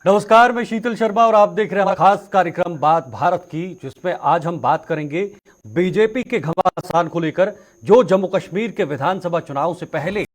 नमस्कार, मैं शीतल शर्मा और आप देख रहे हैं खास कार्यक्रम बात भारत की, जिसमें आज हम बात करेंगे बीजेपी के घमासान को लेकर, जो जम्मू कश्मीर के विधानसभा चुनाव से पहले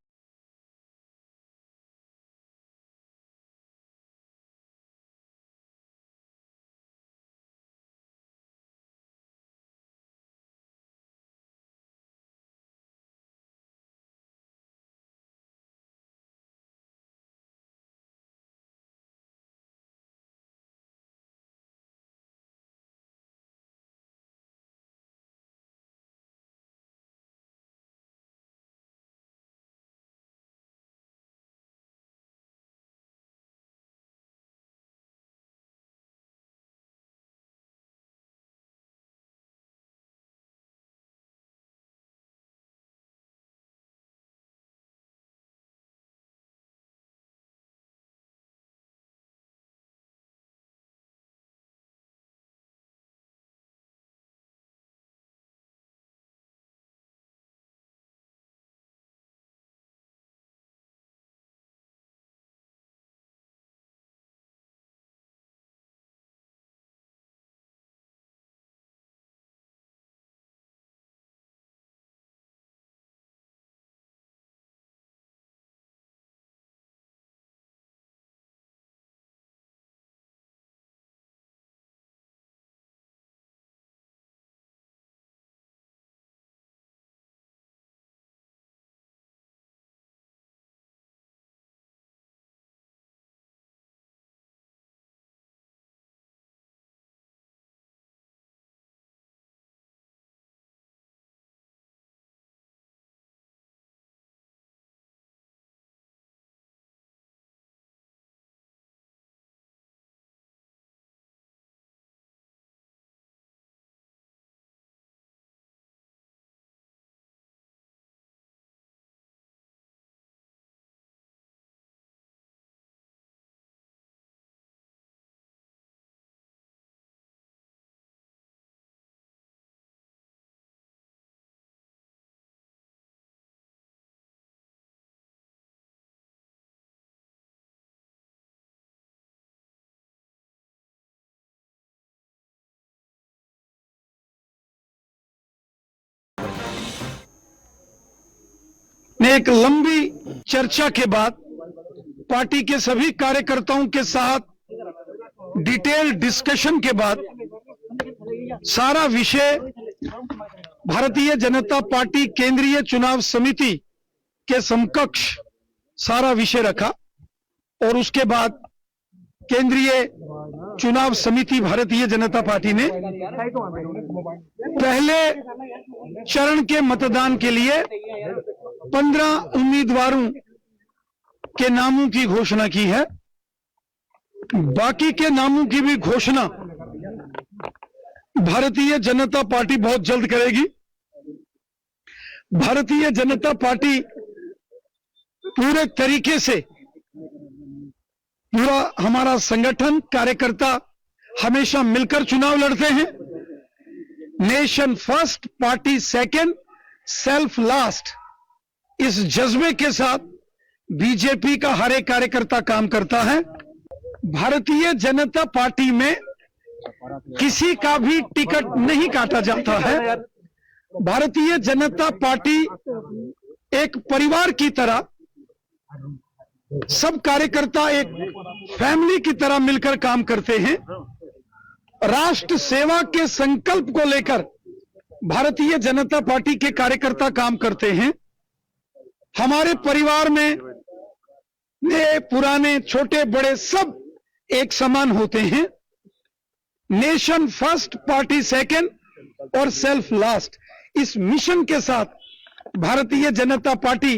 ने एक लंबी चर्चा के बाद पार्टी के सभी कार्यकर्ताओं के साथ डिटेल डिस्कशन के बाद सारा विषय भारतीय जनता पार्टी केंद्रीय चुनाव समिति के समकक्ष सारा विषय रखा और उसके बाद केंद्रीय चुनाव समिति भारतीय जनता पार्टी ने पहले चरण के मतदान के लिए 15 उम्मीदवारों के नामों की घोषणा की है। बाकी के नामों की भी घोषणा भारतीय जनता पार्टी बहुत जल्द करेगी। भारतीय जनता पार्टी पूरे तरीके से, पूरा हमारा संगठन, कार्यकर्ता हमेशा मिलकर चुनाव लड़ते हैं। Nation first, party second, self last, इस जज्बे के साथ बीजेपी का हर एक कार्यकर्ता काम करता है। भारतीय जनता पार्टी में किसी का भी टिकट नहीं काटा जाता है। भारतीय जनता पार्टी एक परिवार की तरह, सब कार्यकर्ता एक फैमिली की तरह मिलकर काम करते हैं। राष्ट्र सेवा के संकल्प को लेकर भारतीय जनता पार्टी के कार्यकर्ता काम करते हैं। हमारे परिवार में नए पुराने, छोटे बड़े सब एक समान होते हैं। नेशन फर्स्ट, पार्टी सेकंड और सेल्फ लास्ट, इस मिशन के साथ भारतीय जनता पार्टी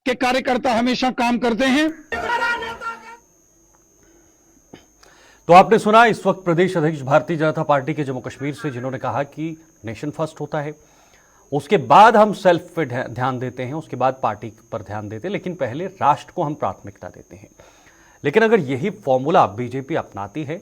के कार्यकर्ता हमेशा काम करते हैं। तो आपने सुना इस वक्त प्रदेश अध्यक्ष भारतीय जनता पार्टी के जम्मू कश्मीर से, जिन्होंने कहा कि नेशन फर्स्ट होता है, उसके बाद हम सेल्फ पे ध्यान देते हैं, उसके बाद पार्टी पर ध्यान देते हैं, लेकिन पहले राष्ट्र को हम प्राथमिकता देते हैं। लेकिन अगर यही फॉर्मूला बीजेपी अपनाती है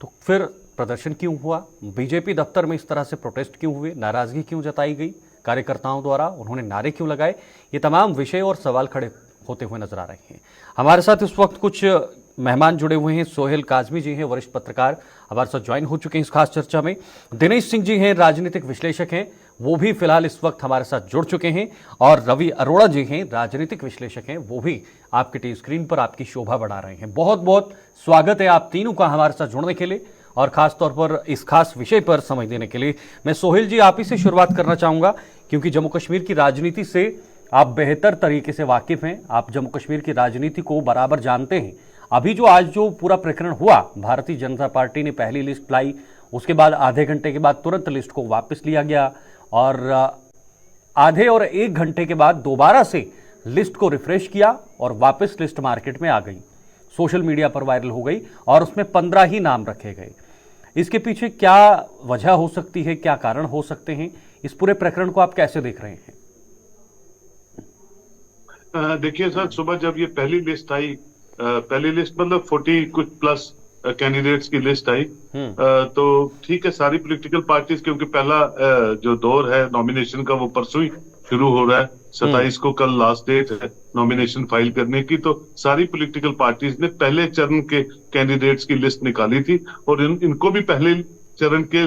तो फिर प्रदर्शन क्यों हुआ? बीजेपी दफ्तर में इस तरह से प्रोटेस्ट क्यों हुए? नाराजगी क्यों जताई गई कार्यकर्ताओं द्वारा? उन्होंने नारे क्यों लगाए? ये तमाम विषय और सवाल खड़े होते हुए नजर आ रहे हैं। हमारे साथ इस वक्त कुछ मेहमान जुड़े हुए हैं। सोहेल काजमी जी हैं, वरिष्ठ पत्रकार, हमारे साथ ज्वाइन हो चुके हैं इस खास चर्चा में। दिनेश सिंह जी हैं, राजनीतिक विश्लेषक हैं, वो भी फिलहाल इस वक्त हमारे साथ जुड़ चुके हैं। और रवि अरोड़ा जी हैं, राजनीतिक विश्लेषक हैं, वो भी आपके टीवी स्क्रीन पर आपकी शोभा बढ़ा रहे हैं। बहुत बहुत स्वागत है आप तीनों का हमारे साथ जुड़ने के लिए और खासतौर पर इस खास विषय पर समझ देने के लिए। मैं सोहेल जी आप ही से शुरुआत करना चाहूंगा, क्योंकि जम्मू कश्मीर की राजनीति से आप बेहतर तरीके से वाकिफ हैं, आप जम्मू कश्मीर की राजनीति को बराबर जानते हैं। अभी आज जो पूरा प्रकरण हुआ, भारतीय जनता पार्टी ने पहली लिस्ट लाई, उसके बाद आधे घंटे के बाद तुरंत लिस्ट को वापस लिया गया और आधे और 1 घंटे के बाद दोबारा से लिस्ट को रिफ्रेश किया और वापस लिस्ट मार्केट में आ गई, सोशल मीडिया पर वायरल हो गई और उसमें 15 ही नाम रखे गए। इसके पीछे क्या वजह हो सकती है, क्या कारण हो सकते हैं? इस पूरे प्रकरण को आप कैसे देख रहे हैं? देखिए सर, सुबह जब ये पहली लिस्ट आई, पहली लिस्ट मतलब 40 कुछ प्लस कैंडिडेट्स की लिस्ट आई, तो ठीक है, सारी पॉलिटिकल पार्टीज, क्योंकि पहला जो दौर है नॉमिनेशन का वो परसों ही शुरू हो रहा है, 27 को कल लास्ट डेट है नॉमिनेशन फाइल करने की। तो सारी पॉलिटिकल पार्टीज ने पहले चरण के कैंडिडेट्स की लिस्ट निकाली थी और इनको भी पहले चरण के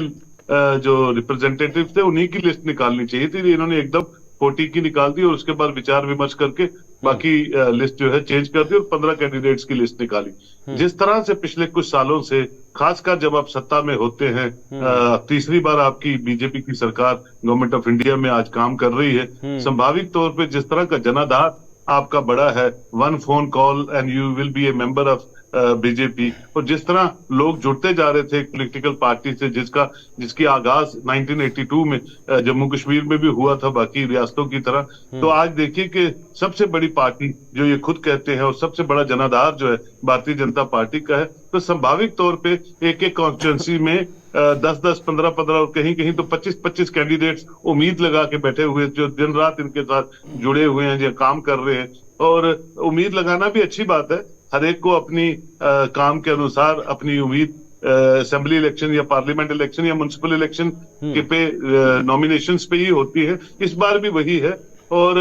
जो रिप्रेजेंटेटिव थे उन्हीं की लिस्ट निकालनी चाहिए थी। इन्होंने एकदम 40 की निकाल दी और उसके बाद विचार विमर्श करके बाकी लिस्ट जो है चेंज कर दी और 15 कैंडिडेट्स की लिस्ट निकाली। जिस तरह से पिछले कुछ सालों से, खासकर जब आप सत्ता में होते हैं, तीसरी बार आपकी बीजेपी की सरकार गवर्नमेंट ऑफ इंडिया में आज काम कर रही है, संभाविक तौर पे जिस तरह का जनाधार आपका बड़ा है, 1 phone call and you will be A member of BJP, और जिस तरह लोग जुड़ते जा रहे थे एक पॉलिटिकल पार्टी से जिसकी आगाज 1982 में जम्मू कश्मीर में भी हुआ था बाकी रियासतों की तरह, तो आज देखिए कि सबसे बड़ी पार्टी जो ये खुद कहते हैं और सबसे बड़ा जनाधार जो है भारतीय जनता पार्टी का है, तो संभाविक तौर पे एक एक कॉन्स्टिट्यूंसी में 10-10, 15-15 और कहीं कहीं तो 25-25 कैंडिडेट्स उम्मीद लगा के बैठे हुए, जो दिन रात इनके साथ जुड़े हुए हैं, जो काम कर रहे हैं। और उम्मीद लगाना भी अच्छी बात है, हर एक को अपनी काम के अनुसार अपनी उम्मीद असेंबली इलेक्शन या पार्लियामेंट इलेक्शन या म्युनिसिपल इलेक्शन के पे नॉमिनेशंस पे ही होती है। इस बार भी वही है और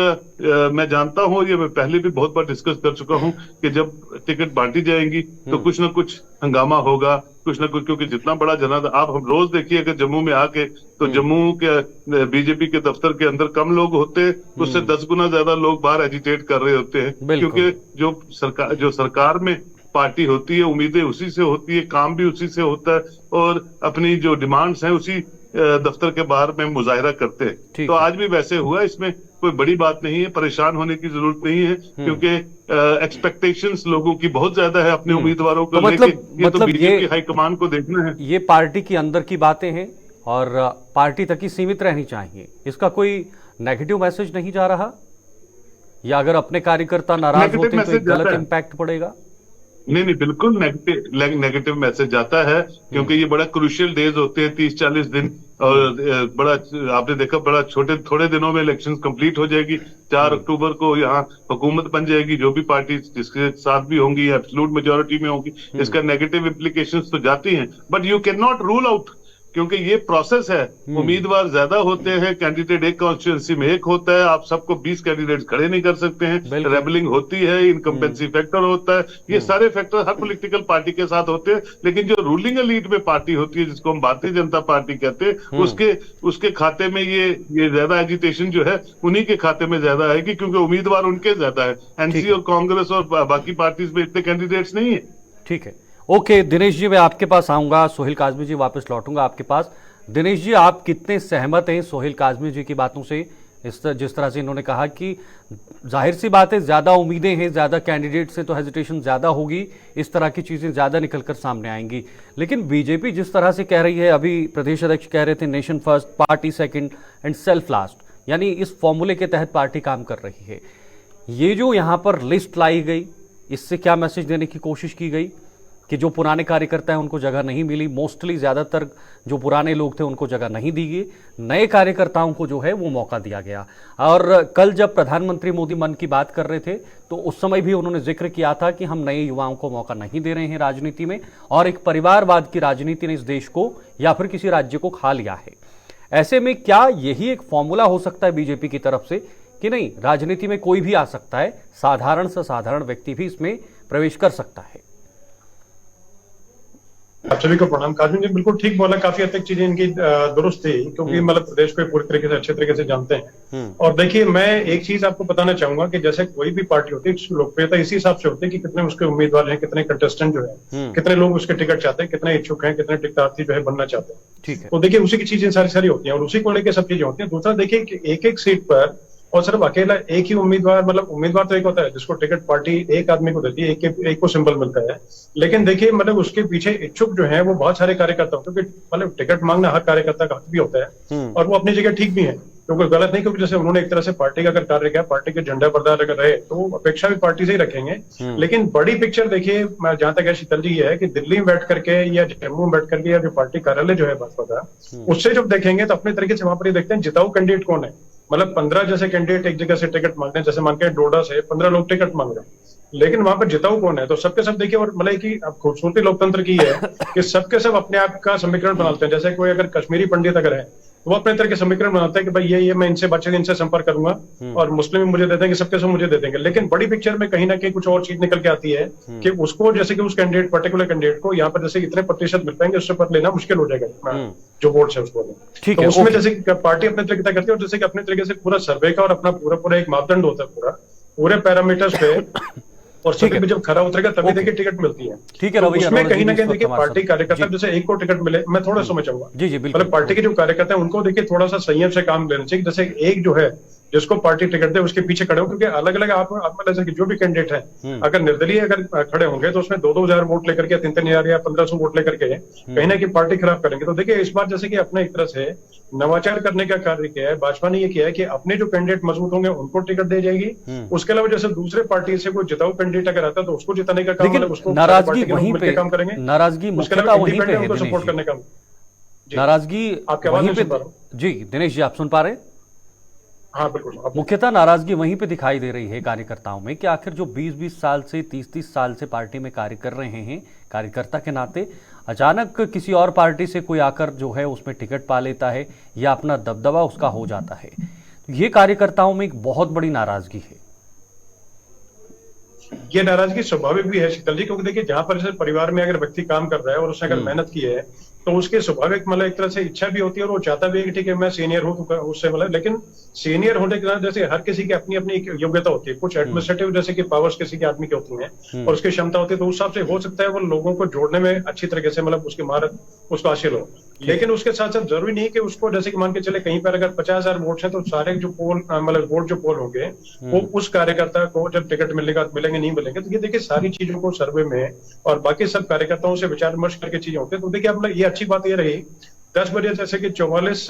मैं जानता हूं, ये मैं पहले भी बहुत बार डिस्कस कर चुका हूं कि जब टिकट बांटी जाएंगी तो कुछ ना कुछ हंगामा होगा, कुछ ना कुछ, क्योंकि जितना बड़ा जनाधार आप हम रोज देखिए अगर जम्मू में आके, तो जम्मू के बीजेपी के दफ्तर के अंदर कम लोग होते हैं, उससे 10 गुना ज्यादा लोग बाहर एजिटेट कर रहे होते हैं, क्योंकि जो सरकार में पार्टी होती है, उम्मीदें उसी से होती है, काम भी उसी से होता है और अपनी जो डिमांड्स हैं उसी दफ्तर के बाहर में मुजाहिरा करते हैं। तो आज भी वैसे हुआ, इसमें कोई बड़ी बात नहीं है, परेशान होने की जरूरत नहीं है, क्योंकि एक्सपेक्टेशंस लोगों की बहुत ज्यादा है अपने उम्मीदवारों को लेके। ये तो बीजेपी हाईकमान को देखना है। ये पार्टी की अंदर की बातें हैं और पार्टी तक ही सीमित रहनी चाहिए। इसका कोई नेगेटिव मैसेज नहीं जा रहा, या अगर अपने कार्यकर्ता नाराज होते हैं तो एक गलत इम्पैक्ट पड़ेगा? नहीं, बिल्कुल नेगेटिव मैसेज जाता है, क्योंकि ये बड़ा क्रूशियल डेज होते हैं, 30-40 दिन, और बड़ा आपने देखा बड़ा थोड़े दिनों में इलेक्शंस कंप्लीट हो जाएगी। 4 अक्टूबर को यहाँ हुकूमत बन जाएगी, जो भी पार्टी जिसके साथ भी होंगी एब्सोल्यूट मेजोरिटी में होंगी। इसका नेगेटिव इम्प्लीकेशंस तो जाती हैं, but you can not rule out, क्योंकि ये प्रोसेस है। उम्मीदवार ज्यादा होते हैं, कैंडिडेट एक कॉन्स्टिट्यूंसी में एक होता है, आप सबको 20 कैंडिडेट खड़े नहीं कर सकते हैं, रेबलिंग होती है, इनकम्बेंसी फैक्टर होता है, ये सारे फैक्टर हर पॉलिटिकल पार्टी के साथ होते हैं। लेकिन जो रूलिंग एलीट में पार्टी होती है, जिसको हम भारतीय जनता पार्टी कहते हैं, उसके खाते में ये ज्यादा एजिटेशन जो है उन्हीं के खाते में ज्यादा आएगी, क्योंकि उम्मीदवार उनके ज्यादा है। एनसी और कांग्रेस और बाकी पार्टीज में इतने कैंडिडेट्स नहीं है। ठीक है, ओके दिनेश जी, मैं आपके पास आऊंगा। सोहेल काजमी जी वापस लौटूंगा आपके पास। दिनेश जी, आप कितने सहमत हैं सोहेल काजमी जी की बातों से? जिस तरह से इन्होंने कहा कि जाहिर सी बात है, ज्यादा उम्मीदें हैं, ज्यादा कैंडिडेट से तो हेजिटेशन ज्यादा होगी, इस तरह की चीजें ज्यादा निकलकर सामने आएंगी। लेकिन बीजेपी जिस तरह से कह रही है, अभी प्रदेश अध्यक्ष कह रहे थे nation first, party second and self last, यानी इस फॉर्मूले के तहत पार्टी काम कर रही है। ये जो यहाँ पर लिस्ट लाई गई, इससे क्या मैसेज देने की कोशिश की गई कि जो पुराने कार्यकर्ता हैं उनको जगह नहीं मिली? मोस्टली ज्यादातर जो पुराने लोग थे उनको जगह नहीं दी गई, नए कार्यकर्ताओं को जो है वो मौका दिया गया। और कल जब प्रधानमंत्री मोदी मन की बात कर रहे थे तो उस समय भी उन्होंने जिक्र किया था कि हम नए युवाओं को मौका नहीं दे रहे हैं राजनीति में, और एक परिवारवाद की राजनीति ने इस देश को या फिर किसी राज्य को खा लिया है। ऐसे में क्या यही एक फॉर्मूला हो सकता है बीजेपी की तरफ से कि नहीं, राजनीति में कोई भी आ सकता है, साधारण से साधारण व्यक्ति भी इसमें प्रवेश कर सकता है? आप सभी को प्रणाम। काजल जी बिल्कुल ठीक बोला, काफी हद तक चीजें इनकी दुरुस्त थी, क्योंकि मतलब प्रदेश को पूरी तरीके से अच्छे तरीके से जानते हैं। और देखिए, मैं एक चीज आपको बताना चाहूंगा कि जैसे कोई भी पार्टी होती है उसकी लोकप्रियता इसी हिसाब से होती है कि कितने उसके उम्मीदवार हैं, कितने कंटेस्टेंट जो है, कितने लोग उसके टिकट चाहते हैं, कितने इच्छुक हैं, कितने टिकटार्थी जो है बनना चाहते हैं। ठीक है। तो देखिए उसी की चीजें सारी सारी होती हैं और उसी को लेकर सब चीजें होती हैं। दूसरा देखिए कि एक एक सीट पर और सिर्फ अकेला एक ही उम्मीदवार, मतलब उम्मीदवार तो एक होता है जिसको टिकट पार्टी एक आदमी को देती है, एक को सिंबल मिलता है। लेकिन देखिए मतलब उसके पीछे इच्छुक जो है वो बहुत सारे कार्यकर्ता होते हैं, क्योंकि मतलब टिककट मांगना हर कार्यकर्ता का हक भी होता है और वो अपनी जगह ठीक भी है, क्योंकि गलत नहीं। क्योंकि जैसे उन्होंने एक तरह से पार्टी का अगर कार्य किया, पार्टी के झंडा बरदार अगर रहे तो अपेक्षा भी पार्टी से ही रखेंगे। लेकिन बड़ी पिक्चर देखिए जहां तक है शीतल जी, ये है कि दिल्ली में बैठ करके या जम्मू में बैठ करके या जो पार्टी कार्यालय जो है भाजपा का, उससे जब देखेंगे तो अपने तरीके से वहां पर ही देखते हैं जिताऊ कैंडिडेट कौन है। मतलब 15 जैसे कैंडिडेट एक जगह से टिकट मांगते हैं, जैसे मान के डोडा से 15 लोग टिकट मांग रहे हैं, लेकिन वहां पर जिताऊ कौन है? तो सबके सब देखिए, और मतलब की अब खूबसूरती लोकतंत्र की है कि सबके सब अपने आप का समीकरण बनाते हैं। जैसे कोई अगर कश्मीरी पंडित अगर है तो वो अपने तरह के समीकरण बनाते हैं कि भाई ये मैं इनसे बच्चे इनसे संपर्क करूंगा और मुस्लिम मुझे दे देंगे, सबके सब मुझे दे देंगे। लेकिन बड़ी पिक्चर में कहीं ना कहीं कुछ और चीज निकल के आती है कि उसको, जैसे कि उस कैंडिडेट पर्टिकुलर कैंडिडेट को यहाँ पर जैसे इतने प्रतिशत मिल पाएंगे, उससे पर लेना मुश्किल हो जाएगा जो वोट है उसको। तो उसमें जैसे पार्टी अपने तरीके से करती है और जैसे कि अपने तरीके से पूरा सर्वे का और अपना पूरा एक मापदंड होता है पूरे पैरामीटर्स पे, और सभी भी जब खरा उतरेगा तभी देखिए टिकट मिलती है। ठीक है। तो उसमें कहीं ना कहीं देखिए पार्टी कार्यकर्ता जैसे एक को टिकट मिले, मैं थोड़ा समझ चाहूंगा जी बिल्कुल, मतलब पार्टी के जो कार्यकर्ता है उनको देखिए थोड़ा सा संयम से काम लेना चाहिए। जैसे एक जो है जिसको पार्टी टिकट दे उसके पीछे खड़े हो, क्योंकि अलग अलग आप जैसे कि जो भी कैंडिडेट है अगर निर्दलीय अगर खड़े होंगे तो उसमें 2-2 हजार वोट लेकर के, 3-3 हजार या 1500 वोट लेकर के कहीं ना कहीं पार्टी खराब करेंगे। तो देखिए इस बार जैसे कि अपने एक तरह से नवाचार करने का कार्य किया है भाजपा ने, ये किया है कि अपने जो कैंडिडेट मजबूत होंगे उनको टिकट दी जाएगी। उसके अलावा जैसे दूसरे पार्टी से कोई जिताऊ कैंडिडेट अगर आता है तो उसको जिताने का काम, मतलब उसको नाराजगी वहीं पे काम करेंगे, नाराजगी मुख्यतः वहीं पे है, उनको सपोर्ट करने का नाराजगी आपके आवाज वहीं नहीं सुन पा पे। रहा हूं। जी दिनेश जी, आप सुन पा रहे हैं? हाँ बिल्कुल। मुख्यतः नाराजगी वहीं पे दिखाई दे रही है कार्यकर्ताओं में कि आखिर जो 20-20 साल से 30-30 साल से पार्टी में कार्य कर रहे हैं कार्यकर्ता के नाते, अचानक किसी और पार्टी से कोई आकर जो है उसमें टिकट पा लेता है या अपना दबदबा उसका हो जाता है। ये कार्यकर्ताओं में एक बहुत बड़ी नाराजगी है। ये नाराजगी स्वाभाविक भी है शीतल जी, क्योंकि देखिए जहां पर जैसे परिवार में अगर व्यक्ति काम कर रहा है और उसने अगर मेहनत की है तो उसके स्वाभाविक मतलब एक तरह से इच्छा भी होती है और वो चाहता भी है कि ठीक है मैं सीनियर हूं तो उससे मतलब, लेकिन सीनियर होने के बाद जैसे हर किसी की अपनी अपनी योग्यता होती है। कुछ एडमिनिस्ट्रेटिव जैसे कि पावर्स किसी के आदमी की होती हैं और उसकी क्षमता होती है, तो उस हिसाब से हो सकता है वो लोगों को जोड़ने में अच्छी तरीके से मतलब उसकी महारत उसको हासिल हो। लेकिन उसके साथ साथ जरूरी नहीं कि उसको, जैसे कि मान के चले कहीं पर अगर 50,000 वोट है तो सारे जो पोल मतलब वोट जो पोल होंगे वो उस कार्यकर्ता को जब टिकट मिलेंगे नहीं मिलेंगे। तो ये देखिए सारी चीजों को सर्वे में और बाकी सब कार्यकर्ताओं से विचार विमर्श करके चीजें होती है। तो देखिए मतलब ये अच्छी बात ये रही 10 बजे जैसे कि 44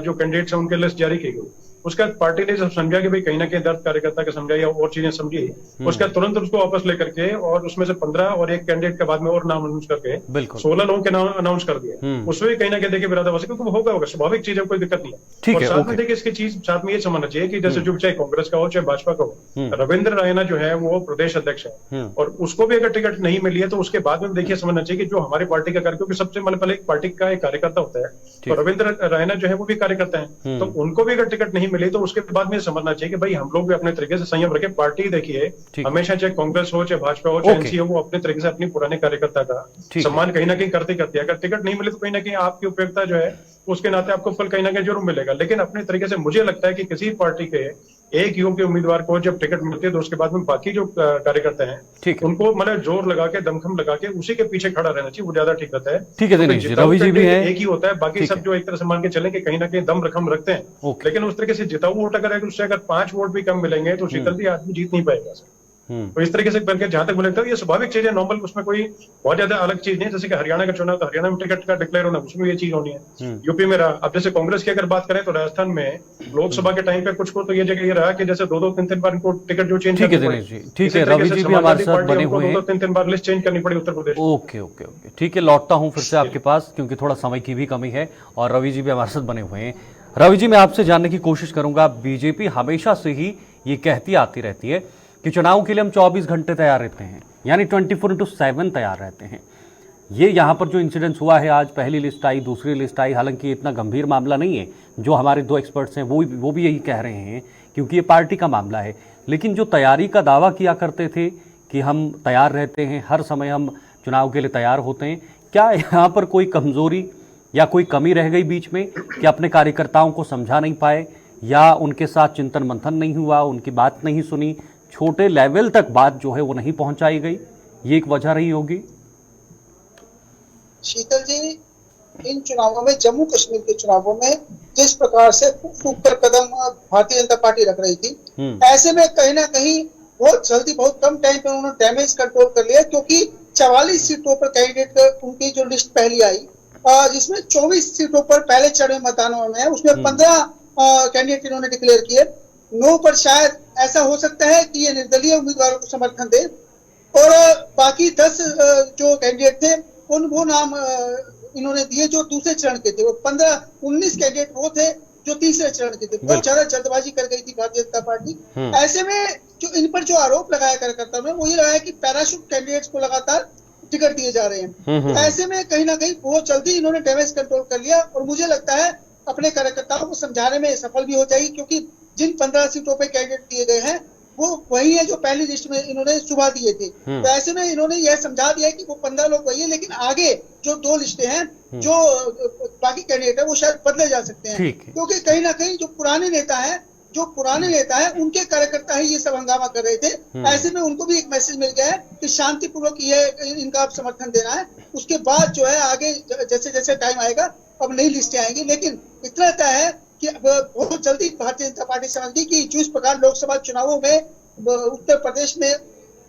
जो कैंडिडेट्स हैं उनके लिस्ट जारी की गई। उसका पार्टी ने जब समझा कि भाई कहीं ना कहीं दर्द कार्यकर्ता का समझा या और चीजें समझी, उसका तुरंत उसको वापस लेकर के और उसमें से 15 और एक कैंडिडेट के बाद में और नाम अनाउंस करके 16 लोगों के नाम अनाउंस कर दिए। उसमें भी कहीं ना कहीं देखिए विरोधाभासी, क्योंकि होगा स्वाभाविक चीज है, कोई दिक्कत नहीं है। और साथ में देखिए इसकी चीज साथ में ये समझना चाहिए कि जैसे जो चाहे कांग्रेस का हो चाहे भाजपा का हो, रविंद्र रैना जो है वो प्रदेश अध्यक्ष है और उसको भी अगर टिकट नहीं मिली है तो उसके बाद में देखिए समझना चाहिए कि जो हमारी पार्टी का कार्य, क्योंकि सबसे पहले एक पार्टी का एक कार्यकर्ता होता है, तो रविंद्र रैना जो है वो भी कार्यकर्ता है, तो उनको भी अगर टिकट नहीं मिली तो उसके बाद समझना चाहिए कि भाई हम लोग भी अपने तरीके से संयम रखें। पार्टी देखिए हमेशा चाहे कांग्रेस हो चाहे भाजपा हो चाहे एनसी हो, वो अपने तरीके से अपनी पुराने कार्यकर्ता का सम्मान कहीं ना कहीं करते है। अगर टिकट नहीं मिले तो कहीं ना कहीं आपकी उपयोगिता जो है उसके नाते आपको फल कहीं ना कहीं जरूर मिलेगा। लेकिन अपने तरीके से मुझे लगता है कि किसी पार्टी के एक योग्य उम्मीदवार को जब टिकट मिलती है तो उसके बाद में बाकी जो कार्यकर्ता हैं उनको मतलब जोर लगा के दमखम लगा के उसी के पीछे खड़ा रहना चाहिए, वो ज्यादा ठीक रहता है। ठीक है दिनेश जी, रवि जी भी है, एक ही होता है, बाकी सब जो एक तरह से मान के चलें कि कहीं ना कहीं दम रखम रखते हैं। लेकिन उस तरीके से जिताऊ वोट अगर उससे अगर 5 वोट भी कम मिलेंगे तो शीतल जी आदमी जीत नहीं पाएगा। तो इस तरीके से करके जहां तक मुझे लगता है ये स्वाभाविक चीज है, नॉर्मल, उसमें कोई बहुत ज्यादा अलग चीज नहीं है। जैसे कि हरियाणा का चुनाव तो हरियाणा में टिकट का डिक्लेयर होना, उसमें ये चीज होनी है। यूपी में रहा, अब जैसे कांग्रेस की अगर बात करें तो राजस्थान में लोकसभा के टाइम पे कुछ को तो ये जगह ये रहा कि जैसे 2-2-3-3 बार इनको टिकट जो चेंज करनी पड़ी। ठीक है, रवि जी भी हमारे साथ बने हुए हैं, 2-3 बार लिस्ट चेंज करनी पड़ी Uttar Pradesh. Okay okay okay, ठीक है, लौटता हूं फिर से आपके पास क्योंकि थोड़ा समय की भी कमी है और रवि जी भी हमारे साथ बने हुए हैं। रवि जी, मैं आपसे जानने की कोशिश करूंगा, बीजेपी हमेशा से ही ये कहती आती रहती है कि चुनाव के लिए हम 24 घंटे तैयार रहते हैं, यानी 24/7 तैयार रहते हैं। ये यहाँ पर जो इंसिडेंस हुआ है, आज पहली लिस्ट आई, दूसरी लिस्ट आई, हालांकि इतना गंभीर मामला नहीं है, जो हमारे 2 एक्सपर्ट्स हैं वो भी यही कह रहे हैं क्योंकि ये पार्टी का मामला है। लेकिन जो तैयारी का दावा किया करते थे कि हम तैयार रहते हैं, हर समय हम चुनाव के लिए तैयार होते हैं, क्या यहाँ पर कोई कमजोरी या कोई कमी रह गई बीच में कि अपने कार्यकर्ताओं को समझा नहीं पाए, या उनके साथ चिंतन मंथन नहीं हुआ, उनकी बात नहीं सुनी, छोटे लेवल तक बात जो है वो नहीं पहुंचाई गई, ये एक वजह रही होगी? शीतल जी, इन चुनावों में, जम्मू कश्मीर के चुनावों में जिस प्रकार से फूक कर कदम भारतीय जनता पार्टी रख रही थी, ऐसे में कहीं ना कहीं बहुत जल्दी, बहुत कम टाइम पे उन्होंने डैमेज कंट्रोल कर लिया, क्योंकि 44 सीटों पर कैंडिडेट उनकी जो लिस्ट पहली आई, जिसमें 24 सीटों पर पहले चरण में मतदान में है, उसमें 15 कैंडिडेट इन्होंने डिक्लेयर किए। 9 पर शायद ऐसा हो सकता है कि ये निर्दलीय उम्मीदवारों को समर्थन दे, और बाकी 10 जो कैंडिडेट थे वो नाम इन्होंने दिए जो दूसरे चरण के थे। वो 19 कैंडिडेट वो थे जो तीसरे चरण के थे। बहुत ज्यादा जल्दबाजी कर गई थी भारतीय जनता पार्टी। ऐसे में जो इन पर जो आरोप लगाया कार्यकर्ताओं ने, वो ये लगाया कि पैराशूट कैंडिडेट्स को लगातार टिकट दिए जा रहे हैं। ऐसे में कहीं ना कहीं बहुत जल्दी इन्होंने डैमेज कंट्रोल कर लिया, और मुझे लगता है अपने कार्यकर्ताओं को समझाने में सफल भी हो जाएगी, क्योंकि जिन 15 सीटों पे कैंडिडेट दिए गए हैं वो वही है जो पहली लिस्ट में इन्होंने सुबह दिए थे। तो ऐसे में इन्होंने यह समझा दिया कि वो 15 लोग वही है, लेकिन आगे जो 2 लिस्टें हैं, जो बाकी कैंडिडेट है, वो शायद बदले जा सकते हैं, क्योंकि कहीं ना कहीं जो पुराने नेता है उनके कार्यकर्ता ही ये सब हंगामा कर रहे थे। ऐसे में उनको भी एक मैसेज मिल गया है कि शांतिपूर्वक ये इनका आप समर्थन देना है। उसके बाद जो है आगे जैसे जैसे टाइम आएगा अब नई लिस्टें आएंगी, लेकिन इतना तय है कि बहुत जल्दी भारतीय जनता पार्टी समझ गई कि जिस प्रकार लोकसभा चुनावों में उत्तर प्रदेश में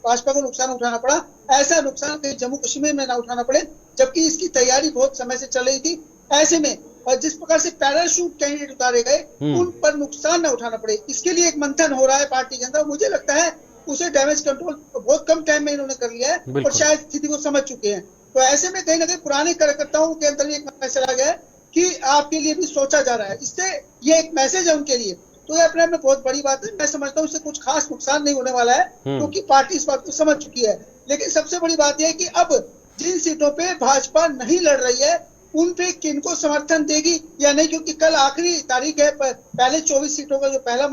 भाजपा को नुकसान उठाना पड़ा, ऐसा नुकसान कहीं जम्मू कश्मीर में ना उठाना पड़े, जबकि इसकी तैयारी बहुत समय से चल रही थी। ऐसे में जिस प्रकार से पैराशूट कैंडिडेट उतारे गए, उन पर नुकसान न उठाना पड़े, इसके लिए एक मंथन हो रहा है भारतीय जनता। मुझे लगता है उसे डैमेज कंट्रोल बहुत कम टाइम में इन्होंने कर लिया है, और शायद स्थिति को समझ चुके हैं। तो ऐसे में कहीं ना कहीं पुराने कार्यकर्ताओं के अंदर एक मैसेज आ गया है कि आपके लिए भी सोचा जा रहा है। इससे ये एक मैसेज है उनके लिए, तो ये अपने आप में बहुत बड़ी बात है। मैं समझता हूँ इससे कुछ खास नुकसान नहीं होने वाला है, क्योंकि पार्टी इस बात को समझ चुकी है। लेकिन सबसे बड़ी बात यह है कि अब जिन सीटों पे भाजपा नहीं लड़ रही है, उन पे किनको समर्थन देगी या नहीं, क्योंकि कल आखिरी तारीख है। पहले 24 सीटों का जो पहला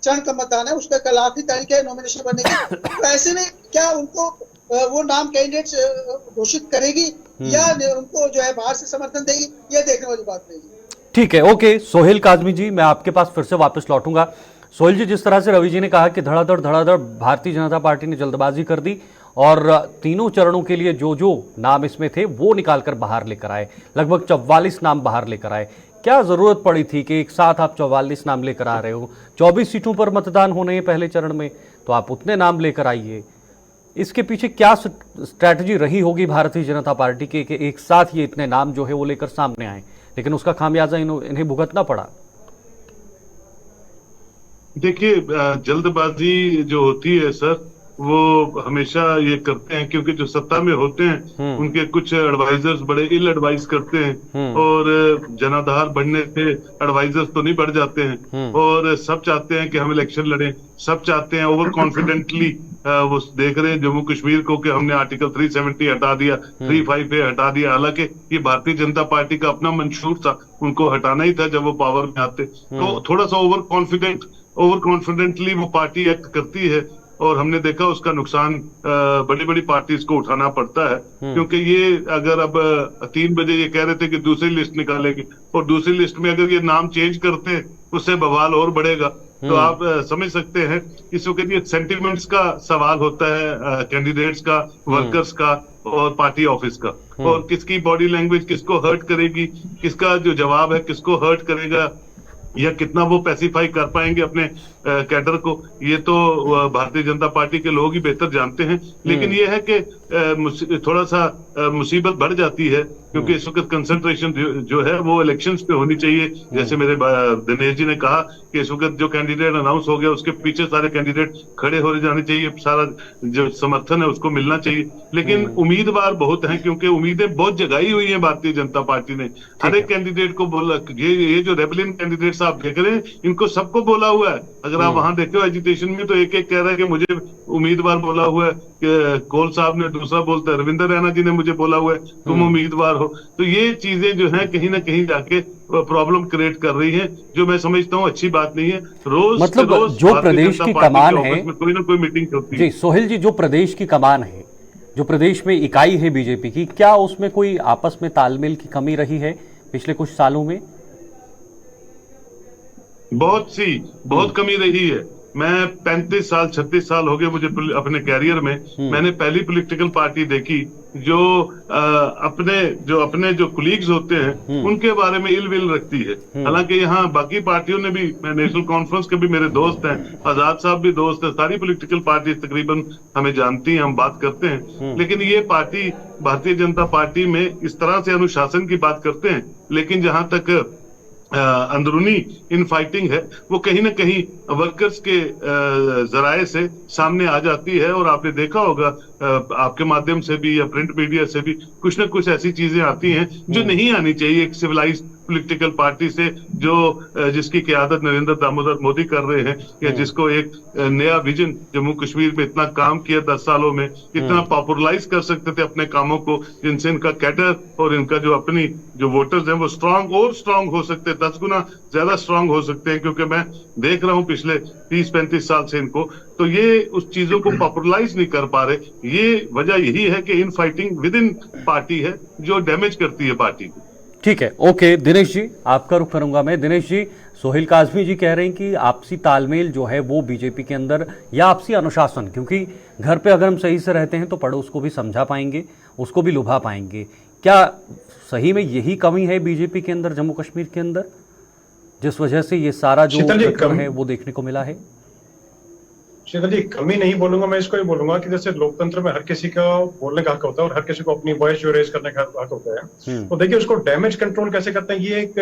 चरण का मतदान है, उसका कल आखिरी तारीख है नॉमिनेशन भरने की। तो ऐसे में क्या उनको वो नाम कैंडिडेट्स घोषित करेगी या उनको जो है बाहर से समर्थन देगी, ये देखने वाली बात रहेगी। ठीक है, ओके। सोहेल काजमी जी, मैं आपके पास फिर से वापस लौटूंगा। सोहेल जी, जिस तरह से रवि जी ने कहा कि धड़ाधड़ भारतीय जनता पार्टी ने जल्दबाजी कर दी और तीनों चरणों के लिए जो जो नाम इसमें थे वो निकालकर बाहर लेकर आए, लगभग 44 नाम बाहर लेकर आए। क्या जरूरत पड़ी थी कि एक साथ आप 44 नाम लेकर आ रहे हो? 24 सीटों पर मतदान होने हैं पहले चरण में, तो आप उतने नाम लेकर आइए। इसके पीछे क्या स्ट्रैटेजी रही होगी भारतीय जनता पार्टी की कि एक साथ ये इतने नाम जो है वो लेकर सामने आए, लेकिन उसका खामियाजा इन्हें भुगतना पड़ा? देखिए, जल्दबाजी जो होती है सर, वो हमेशा ये करते हैं, क्योंकि जो सत्ता में होते हैं उनके कुछ एडवाइजर्स बड़े इल एडवाइस करते हैं, और जनाधार बढ़ने से एडवाइजर्स तो नहीं बढ़ जाते हैं, और सब चाहते हैं कि हम इलेक्शन लड़ें, सब चाहते हैं ओवर कॉन्फिडेंटली। वो देख रहे हैं जम्मू कश्मीर को कि हमने आर्टिकल 370 हटा दिया, 35A हटा दिया, हालांकि ये भारतीय जनता पार्टी का अपना मंशूर था, उनको हटाना ही था जब वो पावर में आते। तो थोड़ा सा ओवर कॉन्फिडेंटली वो पार्टी एक्ट करती है, और हमने देखा उसका नुकसान बड़ी बड़ी पार्टीज को उठाना पड़ता है। क्योंकि ये अगर अब 3 बजे ये कह रहे थे कि दूसरी लिस्ट निकालेंगे, और दूसरी लिस्ट में अगर ये नाम चेंज करते हैं उससे बवाल और बढ़ेगा। तो आप समझ सकते हैं इस वक्त ये सेंटिमेंट्स का सवाल होता है, कैंडिडेट्स का, वर्कर्स का और पार्टी ऑफिस का, और किसकी बॉडी लैंग्वेज किसको हर्ट करेगी, किसका जो जवाब है किसको हर्ट करेगा, या कितना वो पैसिफाई कर पाएंगे अपने कैडर को, ये तो भारतीय जनता पार्टी के लोग ही बेहतर जानते हैं। लेकिन ये है कि थोड़ा सा मुसीबत बढ़ जाती है, क्योंकि इस वक्त कंसंट्रेशन जो है वो इलेक्शंस पे होनी चाहिए। जैसे मेरे दिनेश जी ने कहा कि इस वक्त जो कैंडिडेट अनाउंस हो गया उसके पीछे सारे कैंडिडेट खड़े हो जाने चाहिए, सारा जो समर्थन है उसको मिलना चाहिए। लेकिन उम्मीदवार बहुत हैं, क्योंकि उम्मीदें बहुत जगाई हुई हैं भारतीय जनता पार्टी ने। हर एक कैंडिडेट को बोला, ये जो रेबलियन कैंडिडेट्स आप देख रहे हैं इनको सबको बोला हुआ है। अगर आप वहां देखो एजुटेशन में, तो एक एक कह रहा है कि मुझे उम्मीदवार बोला हुआ है, कि कोल साहब ने दूसरा बोलता है, रविंदर रैना जी ने मुझे बोला हुआ है तुम उम्मीदवार हो। तो ये चीजें जो है कहीं ना कहीं जाके प्रॉब्लम क्रिएट कर रही हैं, जो मैं समझता हूँ अच्छी बात नहीं है। रोज मतलब जो प्रदेश की कमान है, कोई ना कोई मीटिंग होती है। जी सोहेल जी, जो प्रदेश की कमान है जो प्रदेश में इकाई है बीजेपी की, क्या उसमें कोई आपस में तालमेल की कमी रही है पिछले कुछ सालों में? बहुत कमी रही है। मैं 35 साल 36 साल हो गए मुझे अपने कैरियर में। मैंने पहली पॉलिटिकल पार्टी देखी जो अपने जो कुलीग्स होते हैं उनके बारे में इल विल रखती है। हालांकि यहाँ बाकी पार्टियों ने भी, नेशनल कॉन्फ्रेंस के भी मेरे दोस्त हैं, आजाद साहब भी दोस्त हैं, सारी पॉलिटिकल पार्टी तकरीबन हमें जानती हैं, हम बात करते हैं। लेकिन ये पार्टी, भारतीय जनता पार्टी में इस तरह से अनुशासन की बात करते हैं, लेकिन जहां तक अंदरूनी इन फाइटिंग है वो कहीं ना कहीं वर्कर्स के जराए से सामने आ जाती है। और आपने देखा होगा आपके माध्यम से भी या प्रिंट मीडिया से भी कुछ ना कुछ ऐसी चीजें आती हैं जो नहीं आनी चाहिए एक सिविलाइज पॉलिटिकल पार्टी से, जो जिसकी क़यादत नरेंद्र दामोदर मोदी कर रहे हैं, या जिसको एक नया विजन जम्मू कश्मीर में इतना काम किया 10 सालों में, इतना पॉपुलराइज कर सकते थे अपने कामों को, जिनसे इनका कैडर और इनका जो अपनी जो वोटर्स हैं वो स्ट्रांग हो सकते हैं, 10 गुना ज्यादा स्ट्रांग हो सकते हैं। क्योंकि मैं देख रहा हूं पिछले 30-35 साल से इनको, तो ये उस चीजों को पॉपुलराइज नहीं कर पा रहे। ये वजह यही है कि in fighting with in party है जो डैमेज करती है पार्टी को। ठीक है, ओके दिनेश जी, आपका रुख करूंगा मैं। दिनेश जी, सोहेल काजमी जी कह रहे हैं कि आपसी तालमेल जो है वो बीजेपी के अंदर, या आपसी अनुशासन, क्योंकि घर पे अगर हम सही से रहते हैं तो पड़ोस को भी समझा पाएंगे, उसको भी लुभा पाएंगे। क्या सही में यही कमी है बीजेपी के अंदर, जम्मू कश्मीर के अंदर, जिस वजह से ये सारा जो प्रकरण है वो देखने को मिला है? शीतल जी, कमी नहीं बोलूंगा मैं, इसको ही बोलूंगा कि जैसे लोकतंत्र में हर किसी का बोलने का हक होता है और हर किसी को अपनी वॉइस जो रेज करने का हक होता है। तो देखिए, उसको डैमेज कंट्रोल कैसे करते हैं, ये एक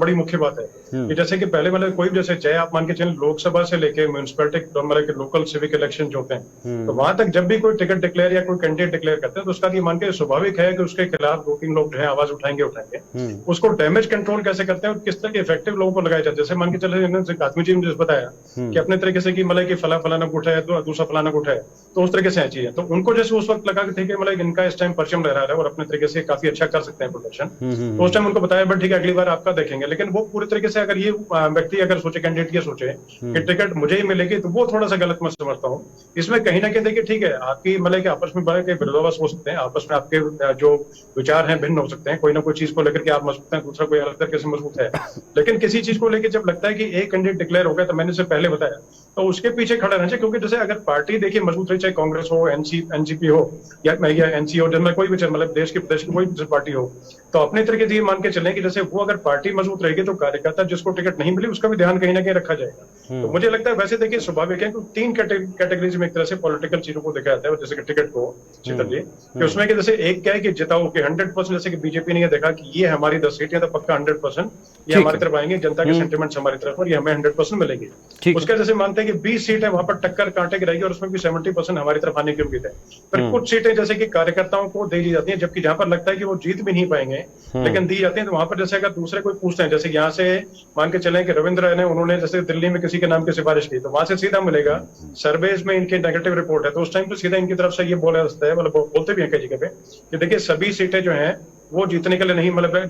बड़ी मुख्य बात है। कि जैसे कि पहले मतलब कोई भी जैसे चाहे आप मान के चलें लोकसभा से लेके म्यूनिसिपैलिटी मतलब के लोकल सिविक इलेक्शन जो होते हैं, तो वहां तक जब भी कोई टिकट डिक्लेयर या कोई कैंडिडेट डिक्लेयर करते हैं तो उसका ये मान के स्वाभाविक है कि उसके खिलाफ 2-3 लोग जो है आवाज उठाएंगे। उसको डैमेज कंट्रोल कैसे करते हैं और किस तरह के इफेक्टिव लोगों को लगाया जाता है। जैसे मान के चले काजमी जी ने बताया कि अपने तरीके से कि मतलब कि फलाना गुट है तो दूसरा फलाना गुट है, तो उस तरीके से अच्छी है। तो उनको जैसे उस वक्त लगा थे कि मतलब इनका इस टाइम परचम लहरा रहा है और अपने तरीके से काफी अच्छा कर सकते हैं प्रोटेक्शन, तो उस टाइम उनको बताया बट ठीक है अगली बार आपका देखेंगे। लेकिन वो पूरी तरीके से अगर ये व्यक्ति अगर सोचे, कैंडिडेट ये सोचे कि टिकट मुझे ही मिलेगी, तो वो थोड़ा सा गलत मैं समझता हूँ। इसमें कहीं ना कहीं देखिए ठीक है, आपकी मतलब कि आपस में बड़े के विरोधाभास हो सकते हैं, आपस में आपके जो विचार हैं भिन्न हो सकते हैं, कोई ना कोई चीज को लेकर के आप मजबूत हैं, दूसरा कोई अलग तरीके से मजबूत है। लेकिन किसी चीज को लेकर जब लगता है कि एक कैंडिडेट डिक्लेयर हो गया, तो मैंने से पहले बताया, तो उसके पीछे खड़ा रहना चाहिए। क्योंकि जैसे अगर पार्टी देखिए मजबूत रही, चाहे कांग्रेस हो, एनसीपी हो या एनसी हो, जिनमें कोई भी मतलब देश की प्रदेश की कोई भी पार्टी हो, तो अपने तरीके से ये मान के चलें कि जैसे वो अगर पार्टी मजबूत रहेगी तो कार्यकर्ता जिसको टिकट नहीं मिली उसका भी ध्यान कहीं ना कहीं रखा जाएगा। तो मुझे लगता है वैसे देखिए स्वाभाविक है कि 3 कैटेगरीज में एक तरह से पॉलिटिकल चीजों को देखा जाता है, जैसे कि टिकट को शीतल जी, कि उसमें कि जैसे एक क्या है कि जिताओ कि 100%, जैसे कि बीजेपी ने ये देखा कि ये हमारी 10 सीटें तो पक्का 100% ये हमारी तरफ आएंगे, जनता के सेंटिमेंट्स हमारी तरफ और ये हमें 100% मिलेगी। उसका जैसे मानते हैं कि 20 सीट है वहां पर टक्कर कांटे की रहेगी और उसमें भी 70% हमारी तरफ आने की उम्मीद है। फिर कुछ सीटें जैसे कि कार्यकर्ताओं को दे दी जाती हैं, जबकि जहां पर लगता है कि वो जीत भी नहीं पाएंगे लेकिन दी जाती है, तो वहां पर जैसे अगर दूसरे कोई पूछते हैं, जैसे यहाँ से मान के चलें कि रविंद्र ने उन्होंने जैसे दिल्ली में किसी के नाम की सिफारिश की, तो वहां से सीधा मिलेगा। सर्वेज में इनके नेगेटिव रिपोर्ट है, तो उस टाइम तो सीधा इनकी तरफ से ये बोला जाता है, मतलब बोलते भी हैं कई जगह पे कि देखिए सभी सीटें जो हैं वो जीतने के लिए नहीं मतलब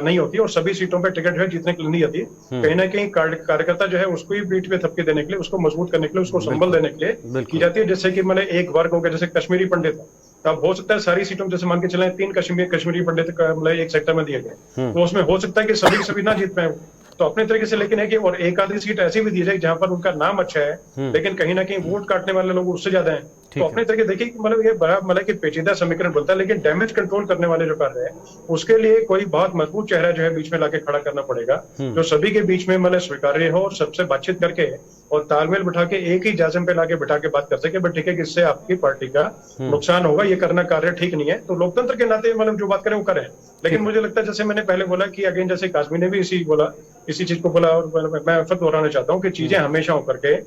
नहीं होती, और सभी सीटों पे टिकट जो है जीतने के लिए नहीं आती। कहीं ना कहीं कार्यकर्ता जो है उसको ही पीठ पे थपकी देने के लिए, उसको मजबूत करने के लिए, उसको संबल देने के लिए की जाती है। जैसे कि मतलब एक वर्ग हो गया, जैसे कश्मीरी पंडित, अब हो सकता है सारी सीटों में जैसे मान के चले 3 कश्मीरी पंडित मतलब एक सेक्टर में दिए गए, तो उसमें हो सकता है कि सभी ना जीत पाए, तो अपने तरीके से लेकिन है कि और एक आधी सीट ऐसी भी दी जाए जहां पर उनका नाम अच्छा है लेकिन कहीं ना कहीं वोट काटने वाले लोग उससे ज्यादा हैं। तो अपने तरीके देखिए मतलब ये बड़ा मतलब कि पेचीदा समीकरण बनता है, लेकिन डैमेज कंट्रोल करने वाले जो कर रहे हैं उसके लिए कोई बहुत मजबूत चेहरा जो है बीच में लाके खड़ा करना पड़ेगा, जो सभी के बीच में मतलब स्वीकार्य हो और सबसे बातचीत करके और तालमेल बिठा के एक ही जाजिम पे लाके बिठा के बात कर सके, बट ठीक है कि इससे आपकी पार्टी का नुकसान होगा, ये करना कार्य ठीक नहीं है। तो लोकतंत्र के नाते मतलब जो बात करें वो करें, लेकिन मुझे लगता है जैसे मैंने पहले बोला कि अगेन जैसे काजमी ने भी इसी चीज को बोला, और मैं फिर दोहराना चाहता हूँ कि चीजें हमेशा होकर के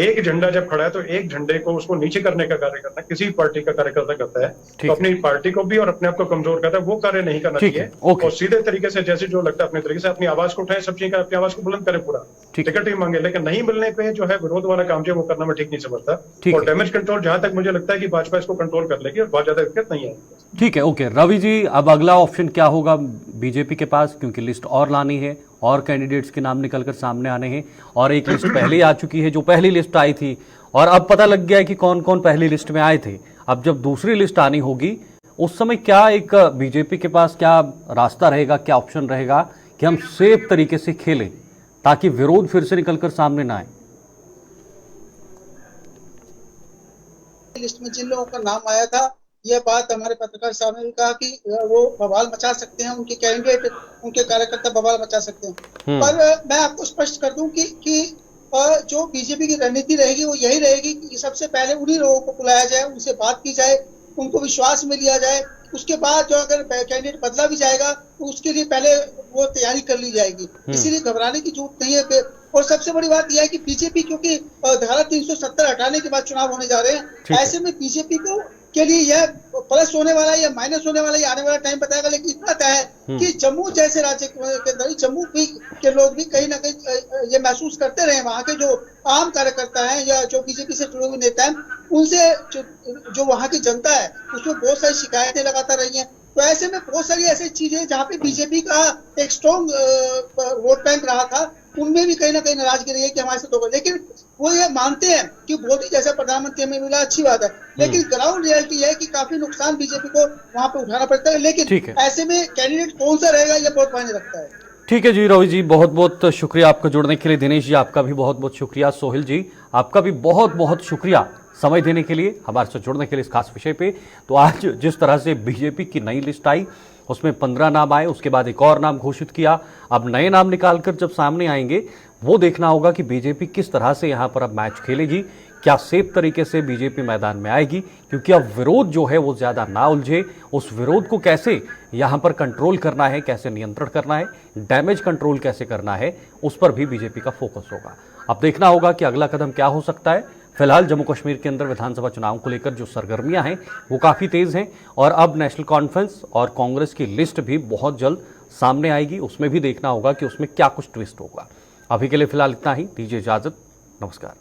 एक झंडा जब खड़ा है तो एक झंडे को उसको नीचे करने का कार्य करता है, किसी पार्टी का कार्यकर्ता करता है तो अपनी पार्टी को भी और अपने आप को कमजोर करता है, वो कार्य नहीं करना चाहिए। और सीधे तरीके से जैसे जो लगता है अपने तरीके से अपनी आवाज को उठाए, सब चीज अपनी आवाज को बुलंद करे पूरा, टिकट ही मांगे, लेकिन नहीं मिलने पे जो है विरोध वाला काम जो वो करना मैं ठीक नहीं समझता। और डैमेज कंट्रोल जहां तक मुझे लगता है कि भाजपा इसको कंट्रोल कर लेगी और बहुत ज्यादा दिक्कत नहीं है। ठीक है, ओके रवि जी, अब अगला ऑप्शन क्या होगा बीजेपी के पास, क्योंकि लिस्ट और लानी है और कैंडिडेट्स के नाम निकलकर सामने आने हैं, और एक लिस्ट पहले आ चुकी है जो पहली लिस्ट आई थी, और अब पता लग गया है कि कौन कौन पहली लिस्ट में आए थे। अब जब दूसरी लिस्ट आनी होगी उस समय क्या एक बीजेपी के पास क्या रास्ता रहेगा, क्या ऑप्शन रहेगा कि हम सेफ तरीके से खेलें ताकि विरोध फिर से निकलकर सामने ना आए? लिस्ट में जिन लोगों का नाम आया था, यह बात हमारे पत्रकार साहब ने भी कहा कि वो बवाल मचा सकते हैं, उनके कैंडिडेट, उनके कार्यकर्ता बवाल मचा सकते हैं। पर मैं आपको स्पष्ट कर दूं कि जो बीजेपी की रणनीति रहेगी वो यही रहेगी कि सबसे पहले उन्हीं लोगों को बुलाया जाए, उनसे बात की जाए, उनको विश्वास में लिया जाए। उसके बाद जो अगर कैंडिडेट बदला भी जाएगा तो उसके लिए पहले वो तैयारी कर ली जाएगी। इसीलिए घबराने की जरूरत नहीं है। और सबसे बड़ी बात यह है कि बीजेपी, क्योंकि धारा 370 हटाने के बाद चुनाव होने जा रहे हैं, ऐसे में बीजेपी को के लिए यह प्लस होने वाला है या माइनस होने वाला है, आने वाला टाइम बताएगा। लेकिन इतना तय है कि जम्मू जैसे राज्य के अंदर जम्मू के लोग भी कहीं ना कहीं ये महसूस करते रहे, वहां के जो आम कार्यकर्ता हैं या जो बीजेपी से जुड़े हुए नेता हैं, उनसे जो वहां की जनता है उसमें बहुत सारी शिकायतें लगातार रही हैं। तो ऐसे में बहुत सारी ऐसी चीजें जहाँ पे बीजेपी का एक स्ट्रॉन्ग वोट बैंक रहा था, उनमें भी कहीं ना कहीं नाराजगी रही है कि हमारे साथ होगा। लेकिन वो ये मानते हैं कि मोदी जैसा प्रधानमंत्री हमें मिला, अच्छी बात है, लेकिन ग्राउंड रियलिटी है कि काफी नुकसान बीजेपी को वहां पे उठाना पड़ता है। लेकिन ऐसे में कैंडिडेट कौन सा रहेगा ये बहुत मायने रखता है। ठीक है जी रोहित जी, बहुत बहुत शुक्रिया आपका जुड़ने के लिए। दिनेश जी आपका भी बहुत बहुत शुक्रिया। सोहेल जी आपका भी बहुत बहुत शुक्रिया समय देने के लिए, हमारे साथ जुड़ने के लिए इस खास विषय पे। तो आज जिस तरह से बीजेपी की नई लिस्ट आई उसमें 15 नाम आए, उसके बाद एक और नाम घोषित किया, अब नए नाम निकालकर जब सामने आएंगे वो देखना होगा कि बीजेपी किस तरह से यहां पर अब मैच खेलेगी, क्या सेफ तरीके से बीजेपी मैदान में आएगी, क्योंकि अब विरोध जो है वो ज्यादा ना उलझे, उस विरोध को कैसे यहां पर कंट्रोल करना है, कैसे नियंत्रण करना है, डैमेज कंट्रोल कैसे करना है, उस पर भी बीजेपी का फोकस होगा। अब देखना होगा कि अगला कदम क्या हो सकता है। फिलहाल जम्मू कश्मीर के अंदर विधानसभा चुनाव को लेकर जो सरगर्मियां हैं वो काफी तेज हैं और अब नेशनल कॉन्फ्रेंस और कांग्रेस की लिस्ट भी बहुत जल्द सामने आएगी। उसमें भी देखना होगा कि उसमें क्या कुछ ट्विस्ट होगा। अभी के लिए फिलहाल इतना ही, दीजिए इजाजत, नमस्कार।